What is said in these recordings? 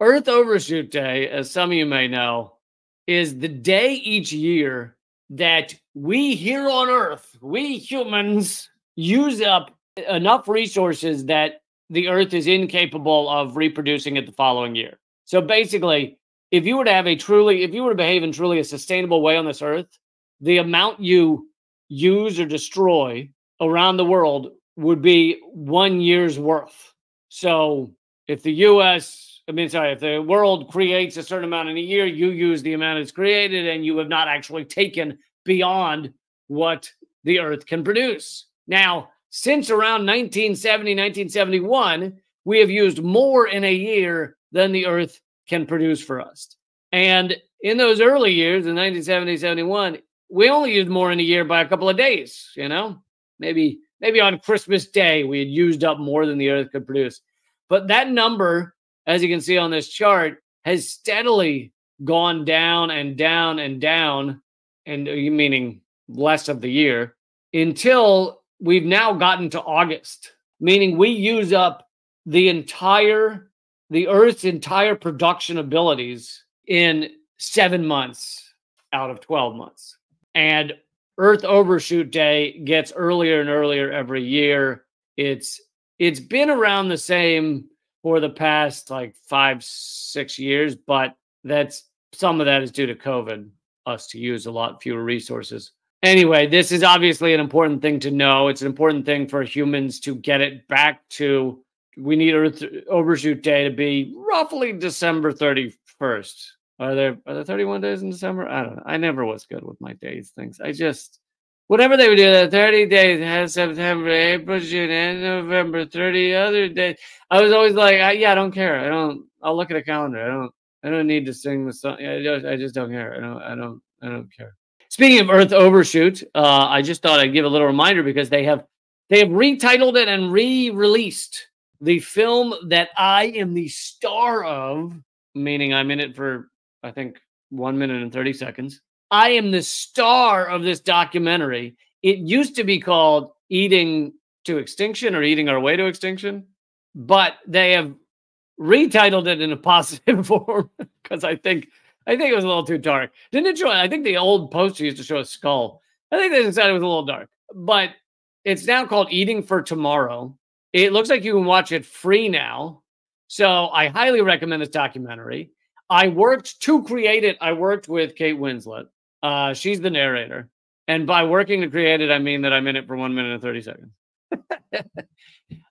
Earth Overshoot Day, as some of you may know, is the day each year that we here on Earth, we humans, use up enough resources that the Earth is incapable of reproducing it the following year. So basically, if you were to behave in truly a sustainable way on this Earth, the amount you use or destroy around the world would be 1 year's worth. So if the if the world creates a certain amount in a year, you use the amount it's created, and you have not actually taken beyond what the Earth can produce. Now, since around 1970, 1971, we have used more in a year than the Earth can produce for us. And in those early years, in 1970, 71, we only used more in a year by a couple of days, Maybe on Christmas Day, we had used up more than the Earth could produce. But that number, as you can see on this chart, has steadily gone down and down and down, and meaning less of the year, until we've now gotten to August, meaning we use up the Earth's entire production abilities in 7 months out of 12 months. And Earth Overshoot Day gets earlier and earlier every year. It's been around the same for the past like 5-6 years, but some of that is due to COVID, us to use a lot fewer resources. Anyway, this is obviously an important thing to know. It's an important thing for humans to get it back to. We need Earth Overshoot Day to be roughly December 31st. Are there 31 days in December? I don't know. I never was good with my days things. Whatever they would do, 30 days has September, April, June, and November, 30 other days. I was always like, I don't care. I'll look at a calendar. I don't need to sing the song. I just don't care. I don't care. Speaking of Earth Overshoot, I just thought I'd give a little reminder because they have retitled it and re-released the film that I am the star of, meaning I'm in it for, I think, 1 minute and 30 seconds. I am the star of this documentary. It used to be called Eating to Extinction or Eating Our Way to Extinction, but they have retitled it in a positive form because I think it was a little too dark. Didn't it show? I think the old poster used to show a skull. I think they decided it was a little dark, but it's now called Eating for Tomorrow. It looks like you can watch it free now. So I highly recommend this documentary. I worked to create it. I worked with Kate Winslet. She's the narrator. And by working to create it, I mean that I'm in it for 1 minute and 30 seconds.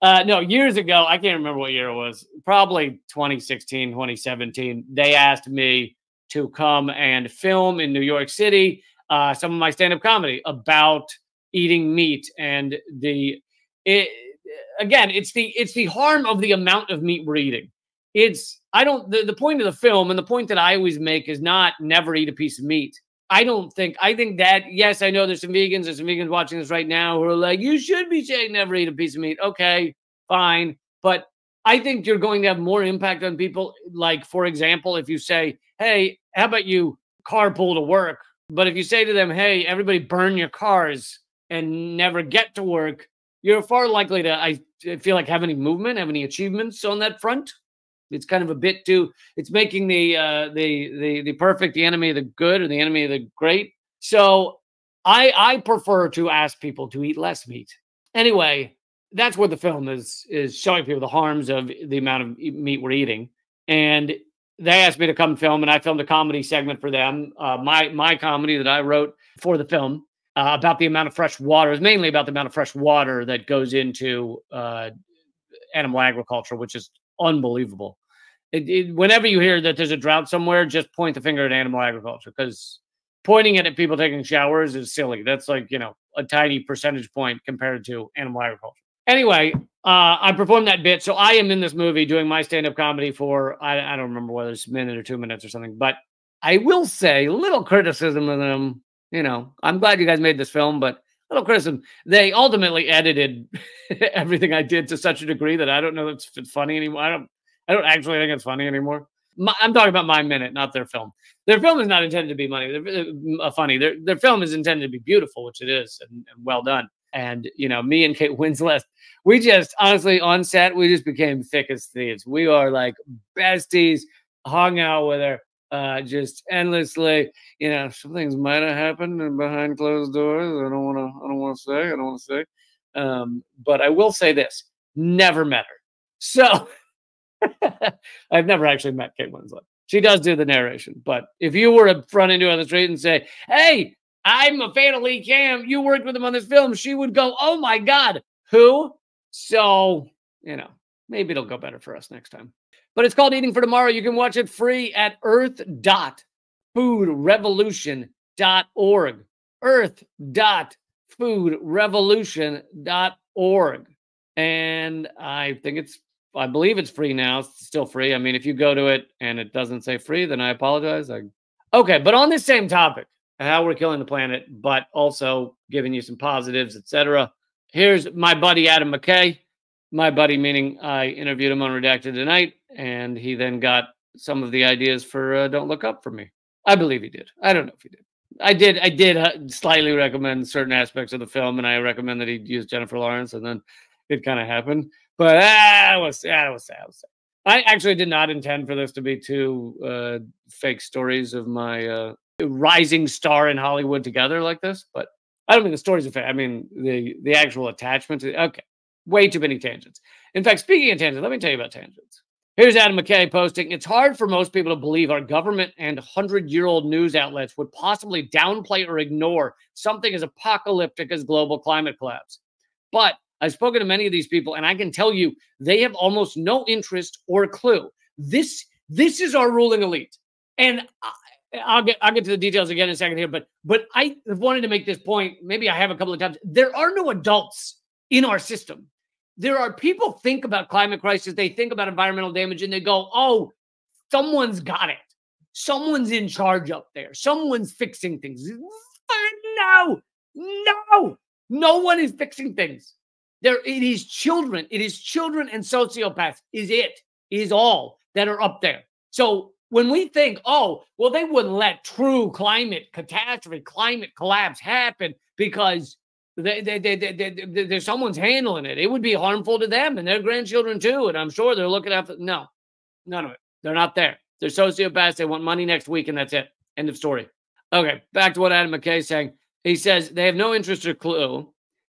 No, years ago, I can't remember what year it was, probably 2016, 2017. They asked me to come and film in New York City some of my stand-up comedy about eating meat. And it's the harm of the amount of meat we're eating. The point of the film and the point that I always make is not never eat a piece of meat. I think that, yes, I know there's some vegans watching this right now who are like, you should be saying never eat a piece of meat. Okay, fine. But I think you're going to have more impact on people. Like, for example, if you say, hey, how about you carpool to work? But if you say to them, hey, everybody burn your cars and never get to work, you're far likely to, I feel like, have any movement, have any achievements on that front. It's kind of a bit too, it's making the perfect the enemy of the good or the enemy of the great. So I prefer to ask people to eat less meat. Anyway, that's what the film is showing people, the harms of the amount of meat we're eating. And they asked me to come film, and I filmed a comedy segment for them. My comedy that I wrote for the film about the amount of fresh water. Is mainly about the amount of fresh water that goes into animal agriculture, which is unbelievable. Whenever you hear that there's a drought somewhere, just point the finger at animal agriculture, because pointing it at people taking showers is silly. That's like, a tiny percentage point compared to animal agriculture. Anyway, I performed that bit. So I am in this movie doing my stand-up comedy for, I don't remember whether it's a minute or 2 minutes or something, but I will say little criticism of them. I'm glad you guys made this film, but little criticism. They ultimately edited everything I did to such a degree that I don't know if it's funny anymore. I don't actually think it's funny anymore. I'm talking about my minute, not their film. Their film is not intended to be funny. Their film is intended to be beautiful, which it is, and well done. And, you know, me and Kate Winslet, we just honestly on set, we just became thick as thieves. We are like besties, hung out with her just endlessly. You know, some things might have happened behind closed doors. I don't want to say. But I will say this: never met her. So I've never actually met Kate Winslet. She does do the narration, but if you were to run into her on the street and say, "Hey, I'm a fan of Lee Camp. You worked with him on this film," she would go, "Oh my God, who?" So, you know, maybe it'll go better for us next time. But it's called Eating for Tomorrow. You can watch it free at earth.foodrevolution.org. Earth.foodrevolution.org. And I believe it's free now. It's still free. I mean, if you go to it and it doesn't say free, then I apologize. Okay, but on this same topic, how we're killing the planet, but also giving you some positives, etc. Here's my buddy, Adam McKay. My buddy, meaning I interviewed him on Redacted tonight, and he then got some of the ideas for Don't Look Up for me. I believe he did. I don't know if he did. I did slightly recommend certain aspects of the film, and I recommend that he use Jennifer Lawrence, and then it kind of happened. But I was sad. I actually did not intend for this to be two fake stories of my rising star in Hollywood together like this. But I don't mean the stories are fake. I mean the actual attachment. Okay, way too many tangents. In fact, speaking of tangents, let me tell you about tangents. Here's Adam McKay posting, "It's hard for most people to believe our government and 100-year-old news outlets would possibly downplay or ignore something as apocalyptic as global climate collapse. But I've spoken to many of these people, and I can tell you they have almost no interest or clue. This is our ruling elite." And I'll get to the details again in a second here, but I wanted to make this point. Maybe I have a couple of times. There are no adults in our system. There are people think about climate crisis, they think about environmental damage, and they go, "Oh, someone's got it. Someone's in charge up there. Someone's fixing things." No, no one is fixing things. It is children. It is children and sociopaths. Is all that are up there. So when we think, oh, well, they wouldn't let true climate catastrophe, climate collapse happen because there's someone's handling it. It would be harmful to them and their grandchildren too. And I'm sure they're looking after. No, none of it. They're not there. They're sociopaths. They want money next week, and that's it. End of story. Okay, back to what Adam McKay is saying. He says they have no interest or clue,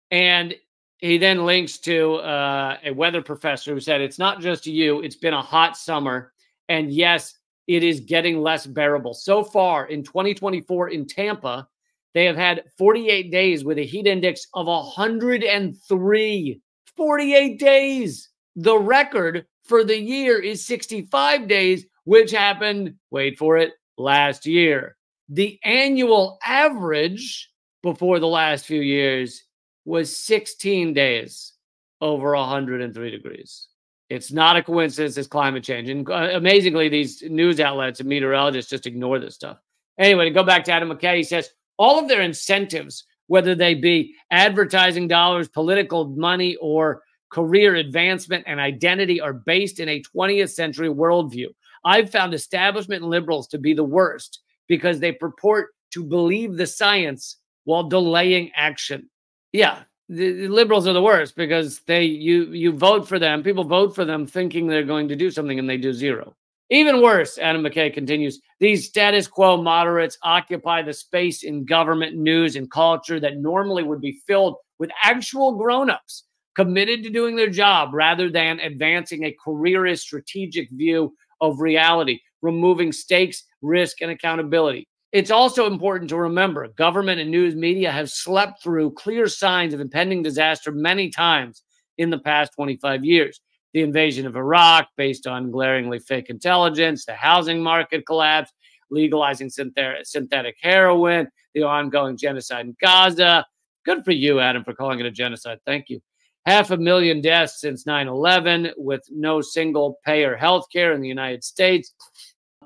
and he then links to a weather professor who said, "It's not just you. It's been a hot summer. And yes, it is getting less bearable. So far in 2024 in Tampa, they have had 48 days with a heat index of 103. 48 days. The record for the year is 65 days, which happened, wait for it, last year. The annual average before the last few years was 16 days over 103 degrees. It's not a coincidence, it's climate change. And amazingly, these news outlets and meteorologists just ignore this stuff. Anyway, to go back to Adam McKay, he says, all of their incentives, whether they be advertising dollars, political money, or career advancement and identity, are based in a 20th century worldview. I've found establishment liberals to be the worst because they purport to believe the science while delaying action. Yeah, the liberals are the worst because you vote for them. People vote for them thinking they're going to do something and they do zero. Even worse, Adam McKay continues, these status quo moderates occupy the space in government, news, and culture that normally would be filled with actual grown-ups committed to doing their job rather than advancing a careerist strategic view of reality, removing stakes, risk, and accountability. It's also important to remember government and news media have slept through clear signs of impending disaster many times in the past 25 years. The invasion of Iraq based on glaringly fake intelligence, the housing market collapse, legalizing synthetic heroin, the ongoing genocide in Gaza. Good for you, Adam, for calling it a genocide. Thank you. 500,000 deaths since 9/11 with no single payer health care in the United States.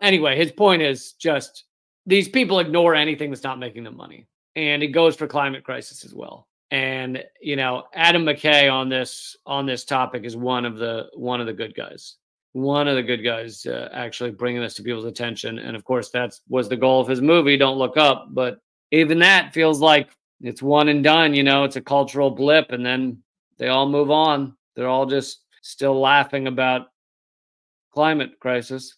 Anyway, his point is just these people ignore anything that's not making them money. And it goes for climate crisis as well. And, you know, Adam McKay on this topic is one of the good guys. One of the good guys actually bringing this to people's attention. And of course, that was the goal of his movie, Don't Look Up. But even that feels like It's one and done, you know, it's a cultural blip, and then they all move on. They're all just still laughing about climate crisis.